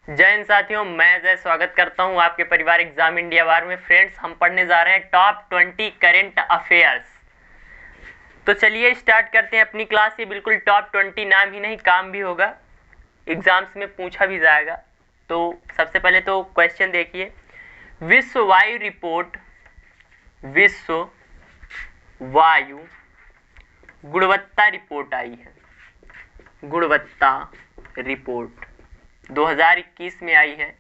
जय हिंद साथियों, मैं जय स्वागत करता हूं आपके परिवार एग्जाम इंडिया वार में। फ्रेंड्स, हम पढ़ने जा रहे हैं टॉप 20 करंट अफेयर्स। तो चलिए स्टार्ट करते हैं अपनी क्लास। ये बिल्कुल टॉप 20 नाम ही नहीं, काम भी होगा, एग्जाम्स में पूछा भी जाएगा। तो सबसे पहले तो क्वेश्चन देखिए। विश्व वायु रिपोर्ट, विश्व वायु गुणवत्ता रिपोर्ट आई है। गुणवत्ता रिपोर्ट 2021 में आई है,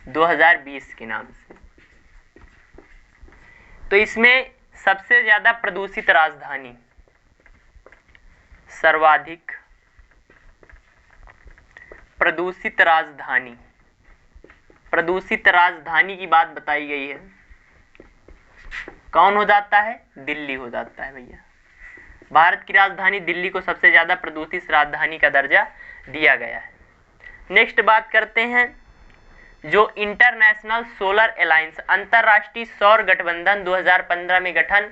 2020 के नाम से। तो इसमें सबसे ज्यादा प्रदूषित राजधानी, सर्वाधिक प्रदूषित राजधानी, प्रदूषित राजधानी की बात बताई गई है। कौन हो जाता है? दिल्ली हो जाता है भैया। भारत की राजधानी दिल्ली को सबसे ज्यादा प्रदूषित राजधानी का दर्जा दिया गया है। नेक्स्ट बात करते हैं, जो इंटरनेशनल सोलर अलायंस, अंतरराष्ट्रीय सौर गठबंधन 2015 में गठन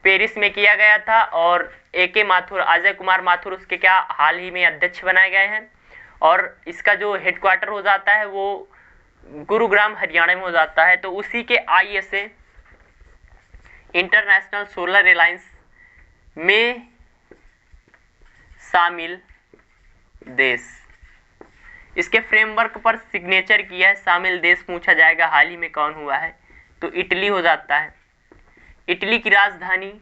पेरिस में किया गया था और AK माथुर, अजय कुमार माथुर उसके क्या हाल ही में अध्यक्ष बनाए गए हैं। और इसका जो हेडक्वार्टर हो जाता है वो गुरुग्राम हरियाणा में हो जाता है। तो उसी के ISA इंटरनेशनल सोलर अलायंस में शामिल देश, इसके फ्रेमवर्क पर सिग्नेचर किया है। शामिल देश पूछा जाएगा हाल ही में कौन हुआ है, तो इटली हो जाता है। इटली की राजधानी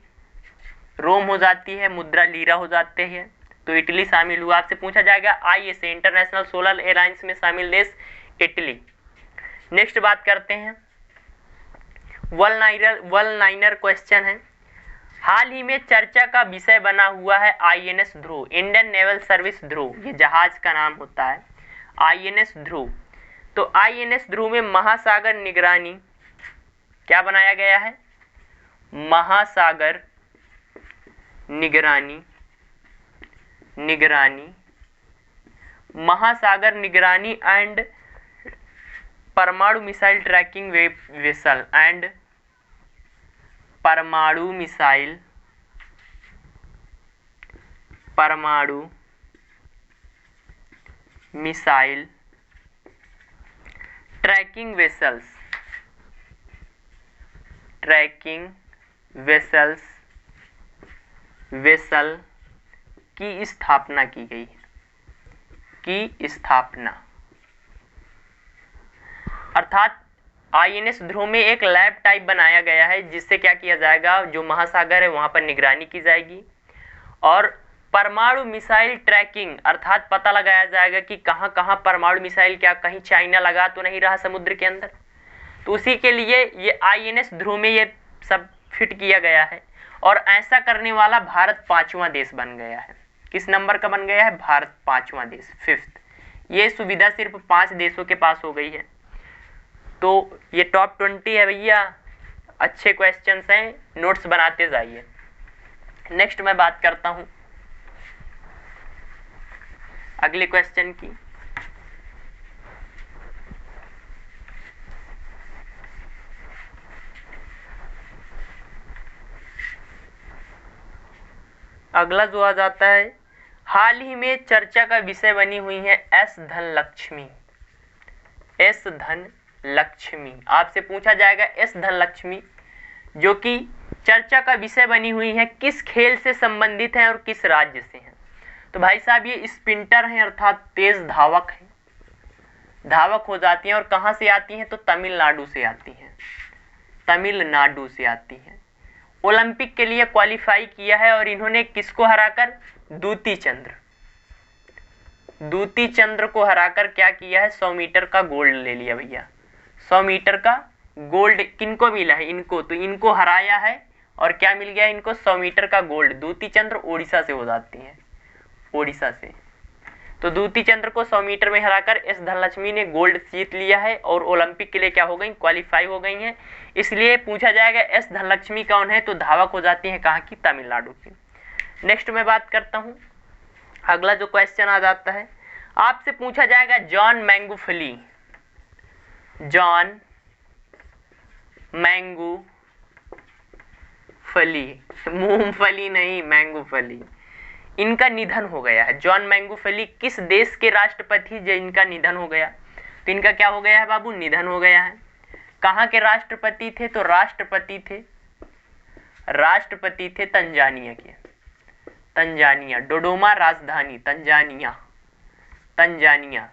रोम हो जाती है, मुद्रा लीरा हो जाते हैं, तो इटली शामिल हुआ। आपसे पूछा जाएगा ISA इंटरनेशनल सोलर अलायंस में शामिल देश इटली। नेक्स्ट बात करते हैं, वन लाइनर क्वेश्चन है। हाल ही में चर्चा का विषय बना हुआ है INS ध्रुव, इंडियन नेवल सर्विस ध्रुव, ये जहाज का नाम होता है INS ध्रुव। तो INS ध्रुव में महासागर निगरानी क्या बनाया गया है? महासागर निगरानी, महासागर निगरानी एंड परमाणु मिसाइल ट्रैकिंग वेसल एंड परमाणु मिसाइल ट्रैकिंग वेसल की स्थापना की गई है। अर्थात INS ध्रुव में एक लैब टाइप बनाया गया है, जिससे क्या किया जाएगा, जो महासागर है वहां पर निगरानी की जाएगी और परमाणु मिसाइल ट्रैकिंग अर्थात पता लगाया जाएगा कि कहां कहां परमाणु मिसाइल, क्या कहीं चाइना लगा तो नहीं रहा समुद्र के अंदर। तो उसी के लिए ये INS ध्रुव में ये सब फिट किया गया है। और ऐसा करने वाला भारत 5वां देश बन गया है। किस नंबर का बन गया है? भारत 5वां देश, 5th। ये सुविधा सिर्फ 5 देशों के पास हो गई है। तो ये टॉप 20 है भैया, अच्छे क्वेश्चंस हैं, नोट्स बनाते जाइए। नेक्स्ट मैं बात करता हूं अगले क्वेश्चन की। अगला जो आ जाता है, हाल ही में चर्चा का विषय बनी हुई है एस धनलक्ष्मी। आपसे पूछा जाएगा एस धनलक्ष्मी जो कि चर्चा का विषय बनी हुई है, किस खेल से संबंधित है और किस राज्य से है। तो भाई साहब ये स्प्रिंटर हैं, अर्थात तेज धावक हैं, धावक हो जाती हैं। और कहां से आती हैं? तो तमिलनाडु से आती हैं, ओलंपिक के लिए क्वालिफाई किया है और इन्होंने किसको हराकर? दूती चंद्र को हराकर क्या किया है? 100 मीटर का गोल्ड ले लिया भैया। 100 मीटर का गोल्ड किनको मिला है? इनको। तो इनको हराया है और क्या मिल गया इनको? 100 मीटर का गोल्ड। दूती चंद्र ओडिशा से हो जाती हैं, ओडिशा से। तो दूती चंद्र को 100 मीटर में हराकर एस धनलक्ष्मी ने गोल्ड जीत लिया है और ओलंपिक के लिए क्या हो गई? क्वालिफाई हो गई हैं। इसलिए पूछा जाएगा एस धनलक्ष्मी कौन है? तो धावक हो जाती है कहाँ की? तमिलनाडु की। नेक्स्ट मैं बात करता हूँ, अगला जो क्वेश्चन आ जाता है, आपसे पूछा जाएगा जॉन मैंगूफली, मूंगफली नहीं, मैंगूफली। इनका निधन हो गया है। जॉन मैंगूफली किस देश के राष्ट्रपति जिनका निधन हो गया? तो इनका क्या हो गया है बाबू, निधन हो गया है। कहाँ के राष्ट्रपति थे, तो राष्ट्रपति थे तंजानिया के, तंजानिया, डोडोमा राजधानी तंजानिया।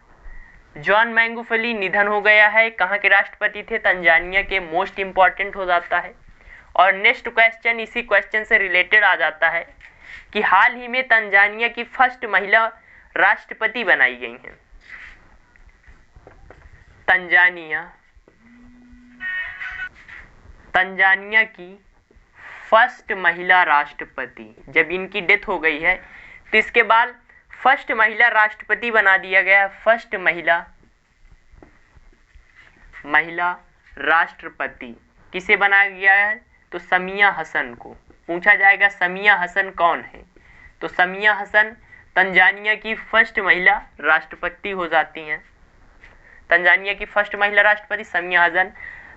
जॉन मैंगुफली निधन हो गया है, कहाँ के राष्ट्रपति थे, तंजानिया के, मोस्ट इंपॉर्टेंट हो जाता है। और नेक्स्ट क्वेश्चन इसी क्वेश्चन से रिलेटेड आ जाता है कि हाल ही में तंजानिया की फर्स्ट महिला राष्ट्रपति बनाई गई हैं। तंजानिया की फर्स्ट महिला राष्ट्रपति, जब इनकी डेथ हो गई है तो इसके बाद फर्स्ट महिला राष्ट्रपति बना दिया गया। फर्स्ट महिला राष्ट्रपति किसे बनाया गया है, तो समिया हसन को। पूछा जाएगा समिया हसन कौन है, तो समिया हसन तंजानिया की फर्स्ट महिला राष्ट्रपति हो जाती हैं। तंजानिया की फर्स्ट महिला राष्ट्रपति समिया हसन।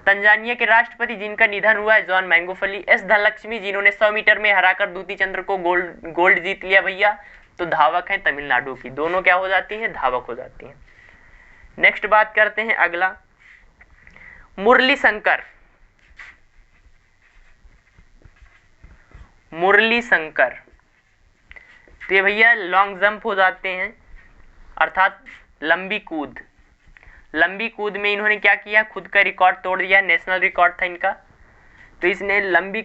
तंजानिया के राष्ट्रपति जिनका निधन हुआ है जॉन मैंगुफली। एस धनलक्ष्मी जिन्होंने 100 मीटर में हराकर दूती चंद्र को गोल्ड जीत लिया भैया, तो धावक हैं तमिलनाडु की। दोनों क्या हो जाती हैं, धावक हो जाती हैं। नेक्स्ट बात करते हैं अगला, मुरली शंकर। तो ये भैया लॉन्ग जंप हो जाते हैं, अर्थात लंबी कूद में इन्होंने क्या किया, खुद का रिकॉर्ड तोड़ दिया। नेशनल रिकॉर्ड था इनका। तो इसने लंबी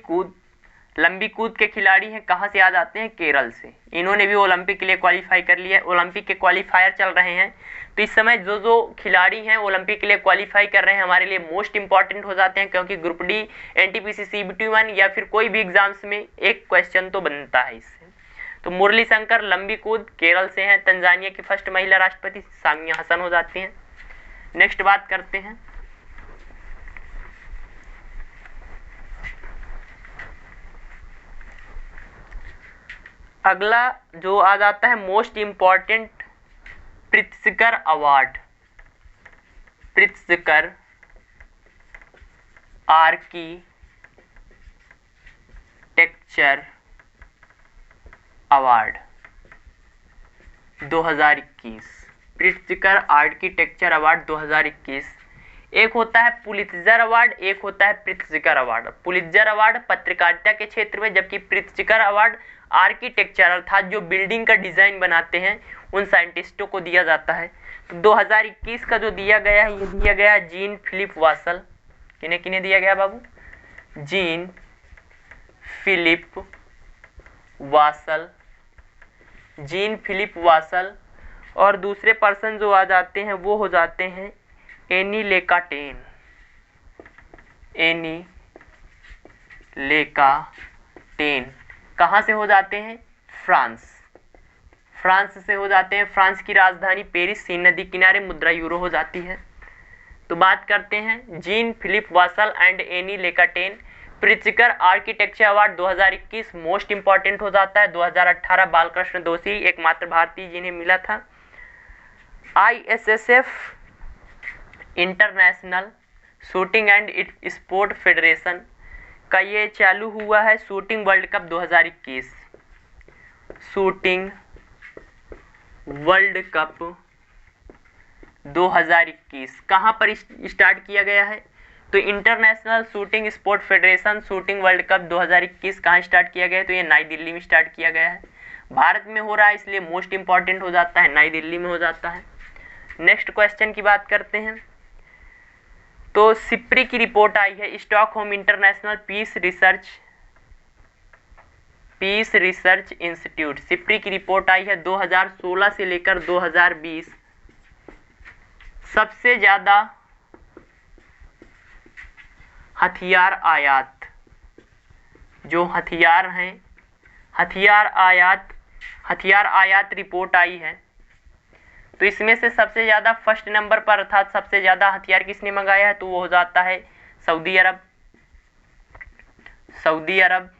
कूद के खिलाड़ी हैं, कहाँ से आ जाते हैं, केरल से। इन्होंने भी ओलंपिक के लिए क्वालिफाई कर लिया है। ओलंपिक के क्वालिफायर चल रहे हैं, तो इस समय जो खिलाड़ी हैं ओलंपिक के लिए क्वालिफाई कर रहे हैं हमारे लिए मोस्ट इंपॉर्टेंट हो जाते हैं, क्योंकि ग्रुप डी, एनटीपीसी, CBT1 या फिर कोई भी एग्जाम्स में एक क्वेश्चन तो बनता है इससे। तो मुरली शंकर लंबी कूद केरल से हैं। तंजानिया की फर्स्ट महिला राष्ट्रपति सामिया हसन हो जाती हैं। नेक्स्ट बात करते हैं अगला, जो आ जाता है most important Pritzker award. Pritzker architecture award 2021। Pritzker architecture award 2021। एक होता है पुलित्जर अवार्ड, एक होता है प्रित्जकर अवार्ड। पुलित्जर अवार्ड पत्रकारिता के क्षेत्र में, जबकि प्रित्जकर अवार्ड आर्किटेक्चर अर्थात जो बिल्डिंग का डिजाइन बनाते हैं उन साइंटिस्टों को दिया जाता है। तो 2021 का जो दिया गया है, ये दिया गया जीन फिलिप वासल। किन्हें किन्हें दिया गया बाबू, जीन फिलिप वासल। और दूसरे पर्सन जो आ जाते हैं वो हो जाते हैं एनी लेकाटेन। कहाँ से हो जाते हैं, फ्रांस से हो जाते हैं। फ्रांस की राजधानी पेरिस, सीन नदी किनारे, मुद्रा यूरो हो जाती है। तो बात करते हैं Jean Philippe Vassal and Anne Lacaton. Pritzker architecture award 2021 most important हो जाता है। 2018 बालकृष्ण दोषी एकमात्र भारतीय जिन्हें मिला था। ISSF international shooting and sport federation का ये चालू हुआ है shooting world cup 2021। Shooting world cup 2021 कहाँ पर स्टार्ट किया गया है, तो international shooting sport federation shooting world cup 2021 कहाँ स्टार्ट किया गया है, तो ये नई दिल्ली में स्टार्ट किया गया है। भारत में हो रहा है इसलिए मोस्ट इंपॉर्टेंट हो जाता है, नई दिल्ली में हो जाता है। नेक्स्ट क्वेश्चन की बात करते हैं, तो सिप्री की रिपोर्ट आई है, Stockholm International Peace Research Institute. SIPRI की रिपोर्ट आई है 2016 से लेकर 2020 सबसे ज्यादा हथियार आयात, जो हथियार हैं, हथियार आयात रिपोर्ट आई है। तो इसमें से सबसे ज्यादा फर्स्ट नंबर पर अर्थात सबसे ज्यादा हथियार किसने मंगाया है, तो वो हो जाता है सऊदी अरब।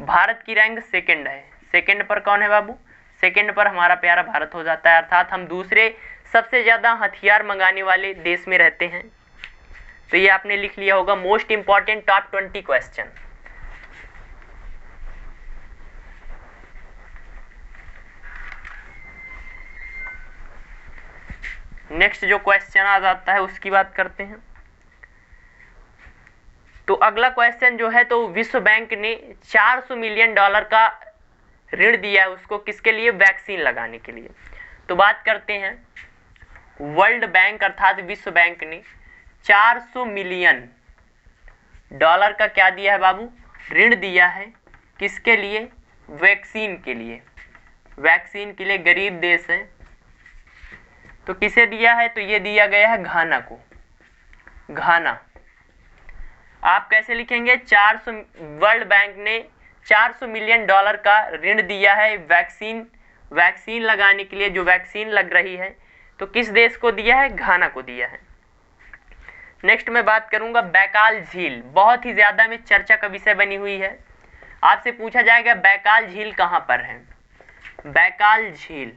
भारत की रैंक सेकंड है। सेकंड पर कौन है बाबू, सेकंड पर हमारा प्यारा भारत हो जाता है, अर्थात हम दूसरे सबसे ज्यादा हथियार मंगाने वाले देश में रहते हैं। तो ये आपने लिख लिया होगा most important top 20 question. Next जो क्वेश्चन आ जाता है उसकी बात करते हैं। तो अगला क्वेश्चन जो है, तो विश्व बैंक ने $400 मिलियन का ऋण दिया है उसको, किसके लिए? वैक्सीन लगाने के लिए। तो बात करते हैं, वर्ल्ड बैंक अर्थात विश्व बैंक ने $400 मिलियन का क्या दिया है बाबू? ऋण दिया है। किसके लिए? वैक्सीन के लिए। वैक्सीन के लिए गरीब देश है, तो किसे दिया है? तो ये दिया गया है घाना को। घाना। आप कैसे लिखेंगे? 400, वर्ल्ड बैंक ने $400 मिलियन का ऋण दिया है वैक्सीन लगाने के लिए, जो वैक्सीन लग रही है, तो किस देश को दिया है? घाना को दिया है। नेक्स्ट मैं बात करूंगा बैकाल झील, बहुत ही ज्यादा में चर्चा का विषय बनी हुई है। आपसे पूछा जाएगा बैकाल झील कहां पर है? बैकाल झील,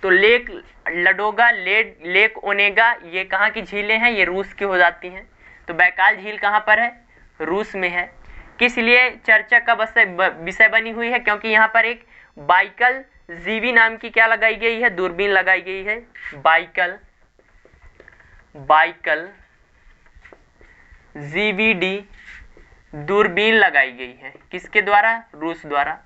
तो लेक लडोगा, लेक ओनेगा, ये कहाँ की झीलें हैं? ये रूस की हो जाती हैं। तो बैकाल झील कहाँ पर है? रूस में है। किस लिए चर्चा का विषय बनी हुई है? क्योंकि यहाँ पर एक बाइकल जीवी नाम की क्या लगाई गई है? दूरबीन लगाई गई है। बाइकल जीवीडी दूरबीन लगाई गई है। किसके द्वारा? रूस द्वारा।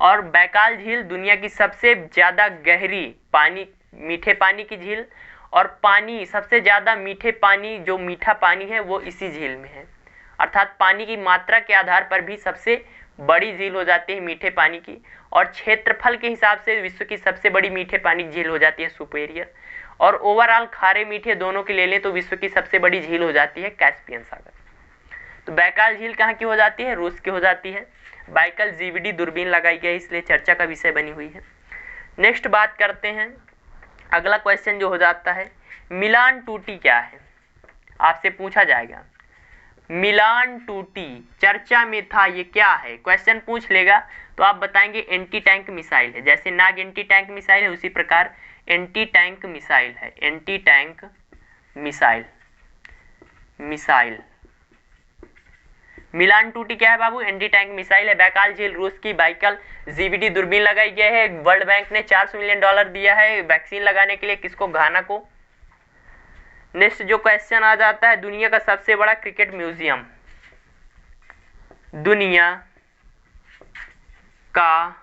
और बैकाल झील दुनिया की सबसे ज्यादा गहरी पानी, मीठे पानी की झील, और पानी सबसे ज्यादा मीठे पानी, जो मीठा पानी है वो इसी झील में है। अर्थात पानी की मात्रा के आधार पर भी सबसे बड़ी झील हो जाती है मीठे पानी की, और क्षेत्रफल के हिसाब से विश्व की सबसे बड़ी मीठे पानी की झील हो जाती है सुपेरियर, और ओवरऑल खारे मीठे दोनों के ले लें तो विश्व की सबसे बड़ी झील हो जाती है कैस्पियन सागर। तो बैकाल झील कहाँ की हो जाती है? रूस की हो जाती है। बाइकल जीवीडी दूरबीन लगाई गई, इसलिए चर्चा का विषय बनी हुई है। नेक्स्ट बात करते हैं, अगला क्वेश्चन जो हो जाता है, मिलान टूटी क्या है? आपसे पूछा जाएगा मिलान टूटी चर्चा में था, ये क्या है? क्वेश्चन पूछ लेगा तो आप बताएंगे एंटी टैंक मिसाइल है। जैसे नाग एंटी टैंक मिसाइल है, उसी प्रकार एंटी टैंक मिसाइल है। एंटी टैंक मिसाइल मिलान टूटी क्या है बाबू? एंटी टैंक मिसाइल है। बैकाल झील रूस की, बाइकल जीवीडी दूरबीन लगाई गई है। वर्ल्ड बैंक ने $400 मिलियन दिया है वैक्सीन लगाने के लिए, किसको? घाना को। नेक्स्ट जो क्वेश्चन आ जाता है, दुनिया का सबसे बड़ा क्रिकेट म्यूजियम। दुनिया का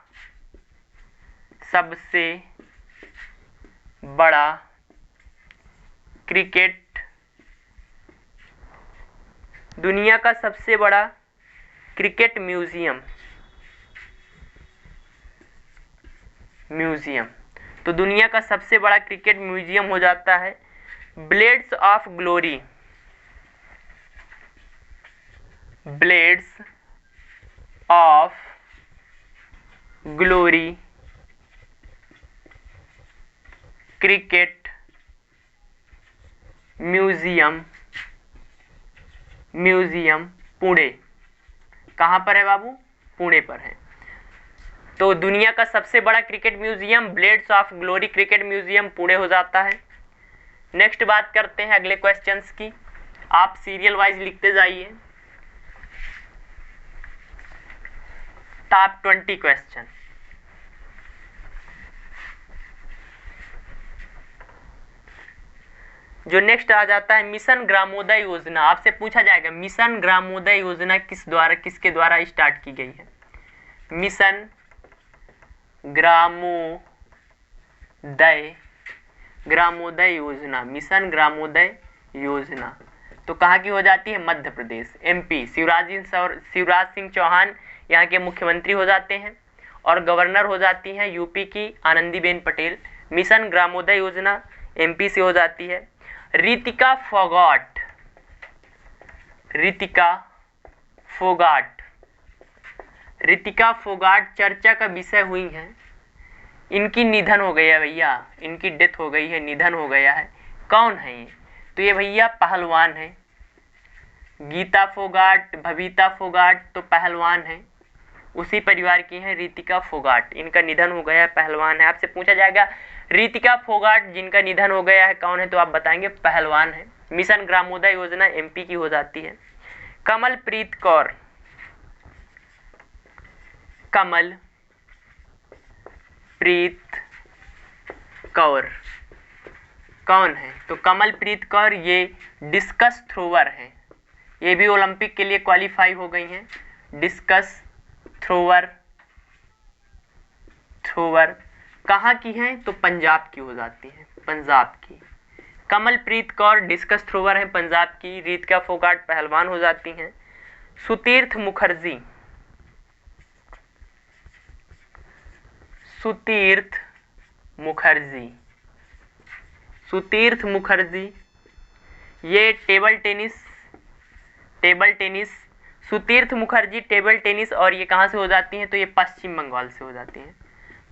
सबसे बड़ा क्रिकेट म्यूजियम। तो दुनिया का सबसे बड़ा क्रिकेट म्यूजियम हो जाता है blades of glory. Blades of glory cricket museum Pune. कहाँ पर है बाबू? पुणे पर है। तो दुनिया का सबसे बड़ा cricket museum blades of glory cricket museum Pune हो जाता है। नेक्स्ट बात करते हैं अगले क्वेश्चंस की। आप सीरियल वाइज लिखते जाइए। Top 20 question. जो नेक्स्ट आ जाता है मिशन ग्रामोदय योजना। आपसे पूछा जाएगा मिशन ग्रामोदय योजना किसके द्वारा स्टार्ट की गई है? मिशन ग्रामोदय योजना। मिशन ग्रामोदय योजना तो कहाँ की हो जाती है? मध्य प्रदेश, एमपी। शिवराज सिंह चौहान यहाँ के मुख्यमंत्री हो जाते हैं, और गवर्नर हो जाती हैं यूपी की आनंदीबेन पटेल। मिशन ग्रामोदय योजना एमपी से हो जाती है। रितिका फोगाट चर्चा का विषय हुई है। इनकी निधन हो गई है भैया, इनकी डेथ हो गई है, निधन हो गया है। कौन है ये? तो ये भैया पहलवान है। गीता फोगाट, बबीता फोगाट तो पहलवान है, उसी परिवार की है रितिका फोगाट। इनका निधन हो गया है, पहलवान है। आपसे पूछा जाएगा रितिका फोगाट जिनका निधन हो गया है कौन है? तो आप बताएंगे पहलवान है। मिशन ग्रामोदय योजना एमपी की हो जाती है। कमलप्रीत कौन है? तो कमलप्रीत कौर ये डिस्कस थ्रोवर हैं, ये भी ओलंपिक के लिए क्वालिफाई हो गई हैं। डिस्कस थ्रोवर कहाँ की हैं? तो पंजाब की हो जाती हैं, पंजाब की। कमलप्रीत कौर डिस्कस थ्रोवर हैं पंजाब की। रीतिका फोगाट पहलवान हो जाती हैं। सुतीर्थ मुखर्जी ये table tennis Sutirtha Mukherjee table tennis, और ये कहाँ से हो जाती हैं? तो ये पश्चिम बंगाल से हो जाती हैं,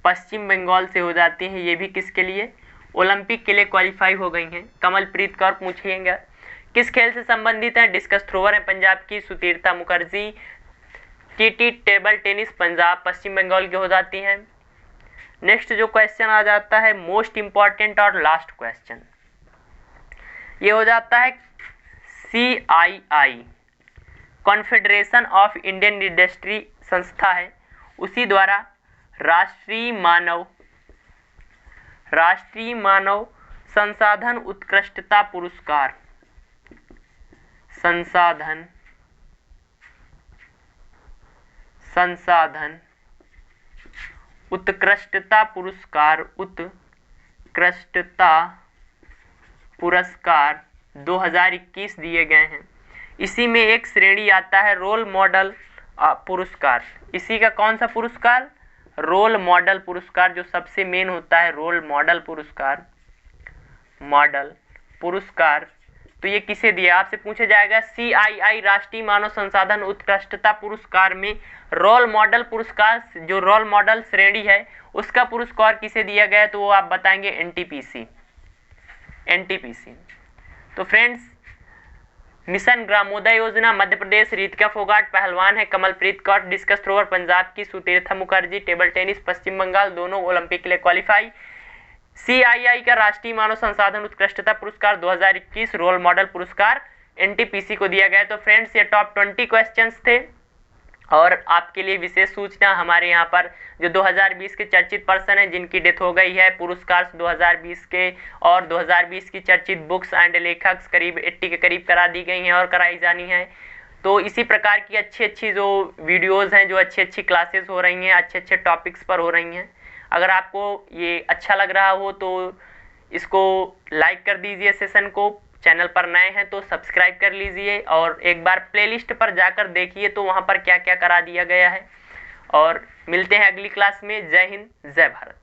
पश्चिम बंगाल से हो जाती हैं। ये भी किसके लिए? ओलंपिक के लिए क्वालिफाई हो गई हैं। कमलप्रीत कौर पूछिएगा किस खेल से संबंधित है? डिस्कस थ्रोवर है पंजाब की। Sutirtha Mukherjee TT table tennis Punjab Paschim Bangal की हो जाती हैं। नेक्स्ट जो क्वेश्चन आ जाता है मोस्ट इंपॉर्टेंट और लास्ट क्वेश्चन, ये हो जाता है CII confederation of Indian industry संस्था है, उसी द्वारा राष्ट्रीय मानव संसाधन उत्कृष्टता पुरस्कार उत्कृष्टता पुरस्कार 2021 दिए गए हैं। इसी में एक श्रेणी आता है रोल मॉडल पुरस्कार। इसी का कौन सा पुरस्कार? रोल मॉडल पुरस्कार, जो सबसे मेन होता है रोल मॉडल पुरस्कार। तो ये किसे दिया? आपसे पूछा जाएगा CII राष्ट्रीय मानव संसाधन उत्कृष्टता पुरस्कार में रोल मॉडल पुरस्कार, जो रोल मॉडल श्रेणी है उसका पुरस्कार किसे दिया गया? तो वो आप बताएंगे NTPC। तो फ्रेंड्स, मिशन ग्रामोदय योजना मध्य प्रदेश, रीतिका फोगाट पहलवान है, कमलप्रीत कौर डिस्कस थ्रोवर पंजाब की, सुतीर्था मुखर्जी टेबल टेनिस पश्चिम बंगाल, दोनों ओलंपिक के लिए क्वालिफाई। CII का राष्ट्रीय मानव संसाधन उत्कृष्टता पुरस्कार 2021 रोल मॉडल पुरस्कार NTPC को दिया गया। तो फ्रेंड्स, ये टॉप 20 क्वेश्चंस थे। और आपके लिए विशेष सूचना, हमारे यहाँ पर जो 2020 के चर्चित पर्सन हैं जिनकी डेथ हो गई है, पुरस्कार 2020 के और 2020 की चर्चित बुक्स एंड लेखक करीब 80 के करीब करा दी गई हैं और कराई जानी है। तो इसी प्रकार की अच्छी जो वीडियोज़ हैं, जो अच्छी क्लासेस हो रही हैं, अच्छे टॉपिक्स पर हो रही हैं, अगर आपको ये अच्छा लग रहा हो तो इसको लाइक कर दीजिए सेशन को। चैनल पर नए हैं तो सब्सक्राइब कर लीजिए और एक बार प्लेलिस्ट पर जाकर देखिए तो वहाँ पर क्या क्या करा दिया गया है। और मिलते हैं अगली क्लास में। जय हिंद, जय भारत।